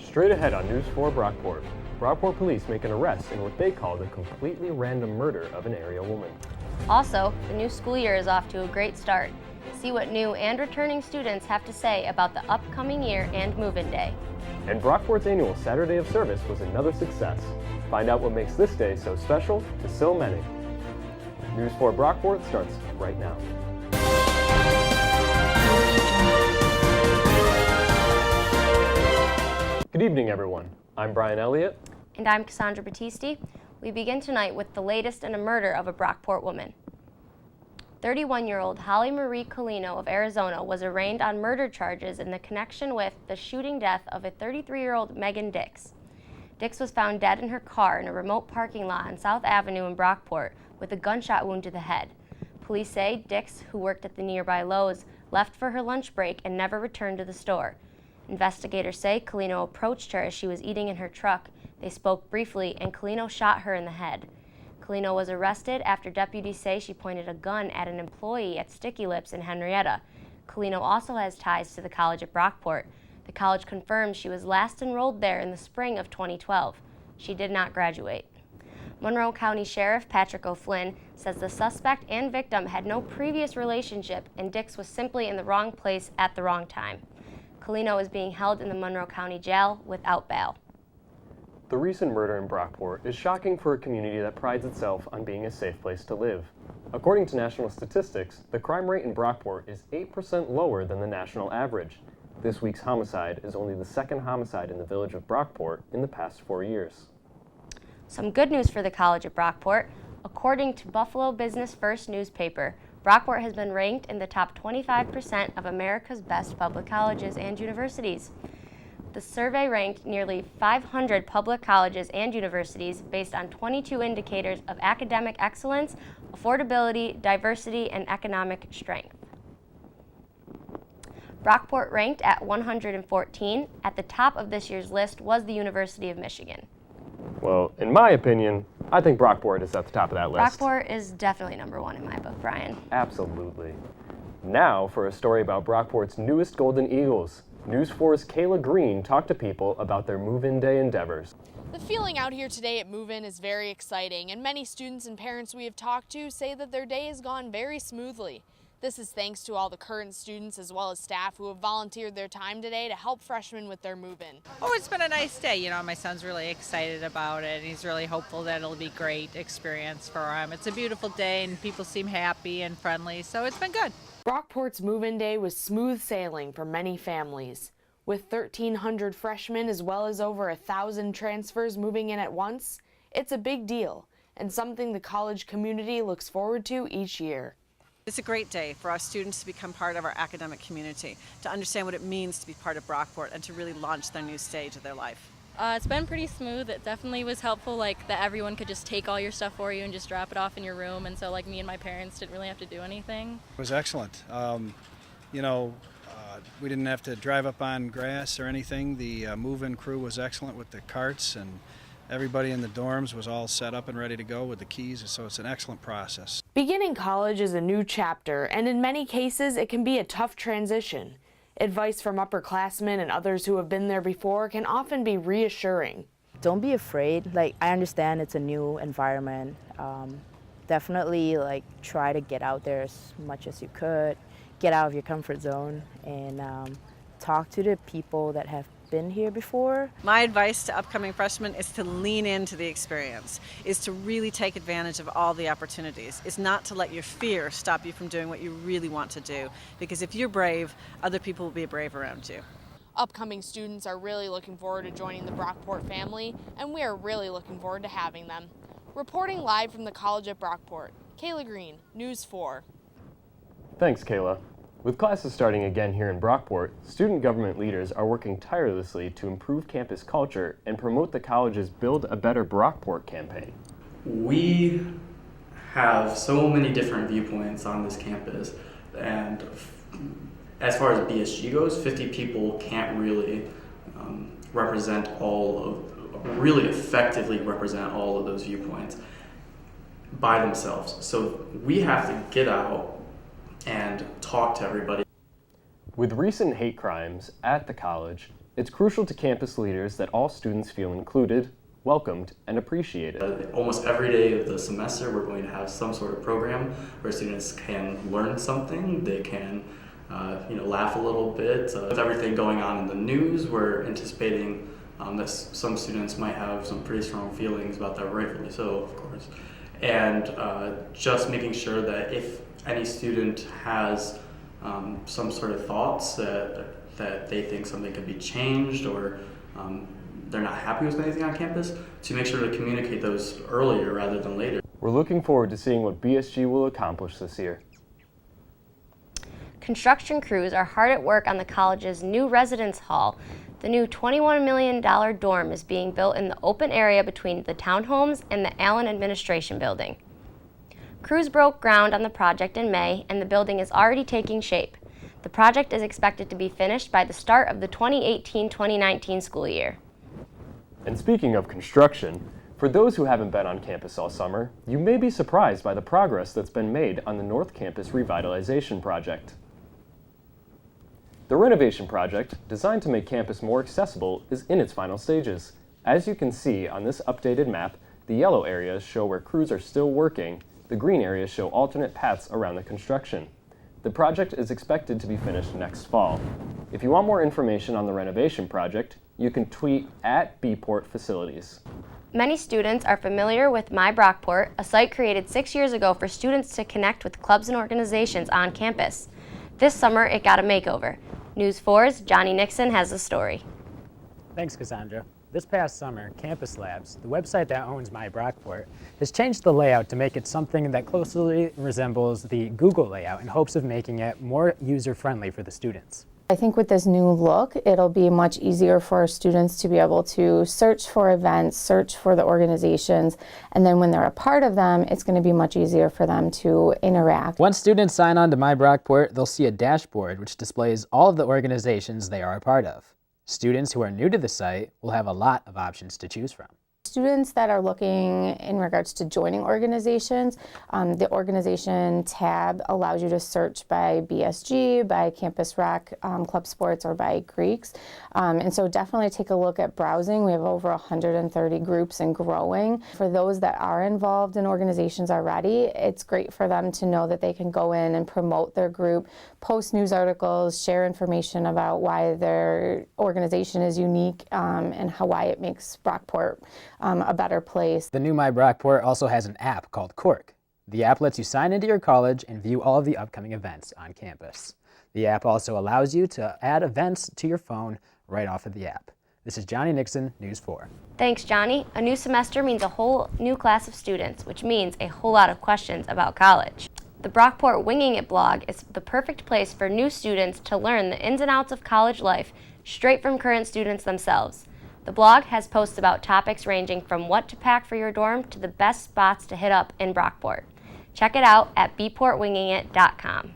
Straight ahead on News 4 Brockport. Brockport police make an arrest in what they call the completely random murder of an area woman. Also, the new school year is off to a great start. See what new and returning students have to say about the upcoming year and move-in day. And Brockport's annual Saturday of Service was another success. Find out what makes this day so special to so many. News 4 Brockport starts right now. Good evening, everyone. I'm Brian Elliott. And I'm Cassandra Battisti. We begin tonight with the latest in a murder of a Brockport woman. 31-year-old Holly Marie Colino of Arizona was arraigned on murder charges in the connection with the shooting death of a 33-year-old Megan Dix. Dix was found dead in her car in a remote parking lot on South Avenue in Brockport with a gunshot wound to the head. Police say Dix, who worked at the nearby Lowe's, left for her lunch break and never returned to the store. Investigators say Colino approached her as she was eating in her truck. They spoke briefly and Colino shot her in the head. Colino was arrested after deputies say she pointed a gun at an employee at Sticky Lips in Henrietta. Colino also has ties to the college at Brockport. The college confirms she was last enrolled there in the spring of 2012. She did not graduate. Monroe County Sheriff Patrick O'Flynn says the suspect and victim had no previous relationship and Dix was simply in the wrong place at the wrong time. Colino is being held in the Monroe County Jail without bail. The recent murder in Brockport is shocking for a community that prides itself on being a safe place to live. According to national statistics, the crime rate in Brockport is 8% lower than the national average. This week's homicide is only the second homicide in the village of Brockport in the past 4 years. Some good news for the college at Brockport. According to Buffalo Business First newspaper, Brockport has been ranked in the top 25% of America's best public colleges and universities. The survey ranked nearly 500 public colleges and universities based on 22 indicators of academic excellence, affordability, diversity, and economic strength. Brockport ranked at 114. At the top of this year's list was the University of Michigan. Well, in my opinion, I think Brockport is at the top of that list. Brockport is definitely number one in my book, Brian. Absolutely. Now for a story about Brockport's newest Golden Eagles. News 4's Kayla Green talked to people about their move-in day endeavors. The feeling out here today at Movein is very exciting, and many students and parents we have talked to say that their day has gone very smoothly. This is thanks to all the current students as well as staff who have volunteered their time today to help freshmen with their move-in. Oh, it's been a nice day. You know, my son's really excited about it, and he's really hopeful that it'll be a great experience for him. It's a beautiful day, and people seem happy and friendly, so it's been good. Brockport's move-in day was smooth sailing for many families. With 1,300 freshmen as well as over 1,000 transfers moving in at once, it's a big deal and something the college community looks forward to each year. It's a great day for our students to become part of our academic community, to understand what it means to be part of Brockport and to really launch their new stage of their life. It's been pretty smooth. It definitely was helpful, like that everyone could just take all your stuff for you and just drop it off in your room, and so like me and my parents didn't really have to do anything. It was excellent. We didn't have to drive up on grass or anything. The move-in crew was excellent with the carts, and everybody in the dorms was all set up and ready to go with the keys, so it's an excellent process. Beginning college is a new chapter, and in many cases it can be a tough transition. Advice from upperclassmen and others who have been there before can often be reassuring. Don't be afraid. Like, I understand it's a new environment. Definitely try to get out there as much as you could. Get out of your comfort zone and talk to the people that have been here before. My advice to upcoming freshmen is to lean into the experience, is to really take advantage of all the opportunities, is not to let your fear stop you from doing what you really want to do, because if you're brave, other people will be brave around you. Upcoming students are really looking forward to joining the Brockport family, and we are really looking forward to having them. Reporting live from the college at Brockport, Kayla Green, News 4. Thanks, Kayla. With classes starting again here in Brockport, student government leaders are working tirelessly to improve campus culture and promote the college's Build a Better Brockport campaign. We have so many different viewpoints on this campus, and as far as BSG goes, 50 people can't really really effectively represent all of those viewpoints by themselves. So we have to get out and talk to everybody. With recent hate crimes at the college, It's crucial to campus leaders that all students feel included, welcomed, and appreciated. Almost every day of the semester, we're going to have some sort of program where students can learn something. They can laugh a little bit. With everything going on in the news, we're anticipating that some students might have some pretty strong feelings about that, rightfully so, of course. And just making sure that if any student has some sort of thoughts that they think something could be changed, or they're not happy with anything on campus, to make sure to communicate those earlier rather than later. We're looking forward to seeing what BSG will accomplish this year. Construction crews are hard at work on the college's new residence hall. The new $21 million dorm is being built in the open area between the townhomes and the Allen Administration Building. Crews broke ground on the project in May, and the building is already taking shape. The project is expected to be finished by the start of the 2018-2019 school year. And speaking of construction, for those who haven't been on campus all summer, you may be surprised by the progress that's been made on the North Campus Revitalization project. The renovation project, designed to make campus more accessible, is in its final stages. As you can see on this updated map, the yellow areas show where crews are still working. The green areas show alternate paths around the construction. The project is expected to be finished next fall. If you want more information on the renovation project, you can tweet at Bport Facilities. Many students are familiar with MyBrockport, a site created 6 years ago for students to connect with clubs and organizations on campus. This summer, it got a makeover. News 4's Johnny Nixon has the story. Thanks, Cassandra. This past summer, Campus Labs, the website that owns MyBrockport, has changed the layout to make it something that closely resembles the Google layout in hopes of making it more user-friendly for the students. I think with this new look, it'll be much easier for our students to be able to search for events, search for the organizations, and then when they're a part of them, it's going to be much easier for them to interact. Once students sign on to MyBrockport, they'll see a dashboard which displays all of the organizations they are a part of. Students who are new to the site will have a lot of options to choose from. Students that are looking in regards to joining organizations, the organization tab allows you to search by BSG, by Campus Rec, Club Sports, or by Greeks. And so definitely take a look at browsing. We have over 130 groups and growing. For those that are involved in organizations already, it's great for them to know that they can go in and promote their group, post news articles, share information about why their organization is unique and why it makes Brockport a better place. The new MyBrockport also has an app called Cork. The app lets you sign into your college and view all of the upcoming events on campus. The app also allows you to add events to your phone right off of the app. This is Johnny Nixon, News 4. Thanks, Johnny. A new semester means a whole new class of students, which means a whole lot of questions about college. The Brockport Winging It blog is the perfect place for new students to learn the ins and outs of college life straight from current students themselves. The blog has posts about topics ranging from what to pack for your dorm to the best spots to hit up in Brockport. Check it out at bportwingingit.com.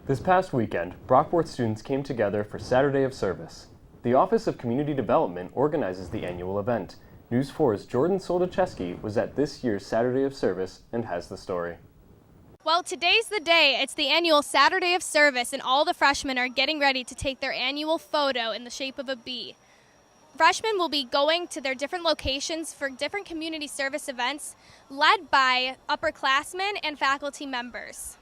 This past weekend, Brockport students came together for Saturday of Service. The Office of Community Development organizes the annual event. News 4's Jordan Soldacheski was at this year's Saturday of Service and has the story. Well, today's the day. It's the annual Saturday of Service, and all the freshmen are getting ready to take their annual photo in the shape of a bee. Freshmen will be going to their different locations for different community service events led by upperclassmen and faculty members.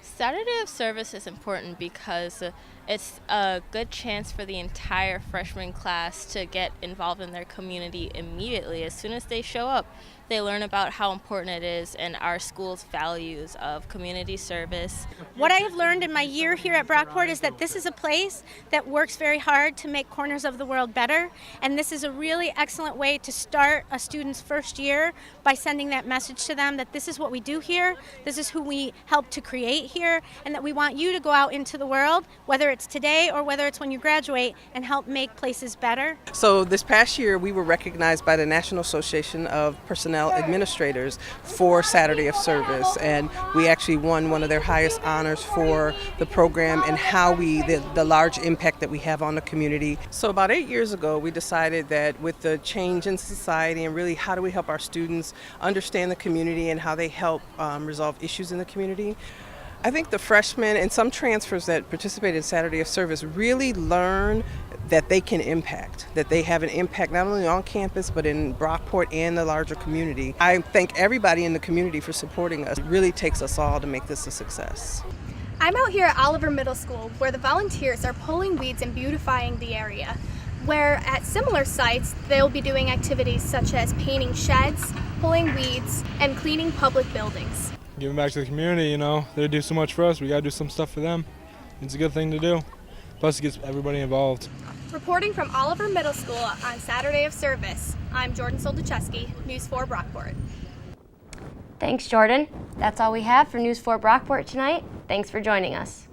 Saturday of Service is important because it's a good chance for the entire freshman class to get involved in their community immediately. As soon as they show up, they learn about how important it is and our school's values of community service. What I have learned in my year here at Brockport is that this is a place that works very hard to make corners of the world better, and this is a really excellent way to start a student's first year by sending that message to them that this is what we do here, this is who we help to create here, and that we want you to go out into the world, whether it's today or whether it's when you graduate, and help make places better. So this past year we were recognized by the National Association of Personnel Administrators for Saturday of Service, and we actually won one of their highest honors for the program and how the large impact that we have on the community. So about 8 years ago we decided that with the change in society and really how do we help our students understand the community and how they help resolve issues in the community, I think the freshmen and some transfers that participate in Saturday of Service really learn that they can impact, that they have an impact not only on campus but in Brockport and the larger community. I thank everybody in the community for supporting us. It really takes us all to make this a success. I'm out here at Oliver Middle School where the volunteers are pulling weeds and beautifying the area, where at similar sites they'll be doing activities such as painting sheds, pulling weeds, and cleaning public buildings. Giving back to the community, you know, they do so much for us, we gotta do some stuff for them. It's a good thing to do. Plus it gets everybody involved. Reporting from Oliver Middle School on Saturday of Service, I'm Jordan Soldacheski, News 4 Brockport. Thanks, Jordan. That's all we have for News 4 Brockport tonight. Thanks for joining us.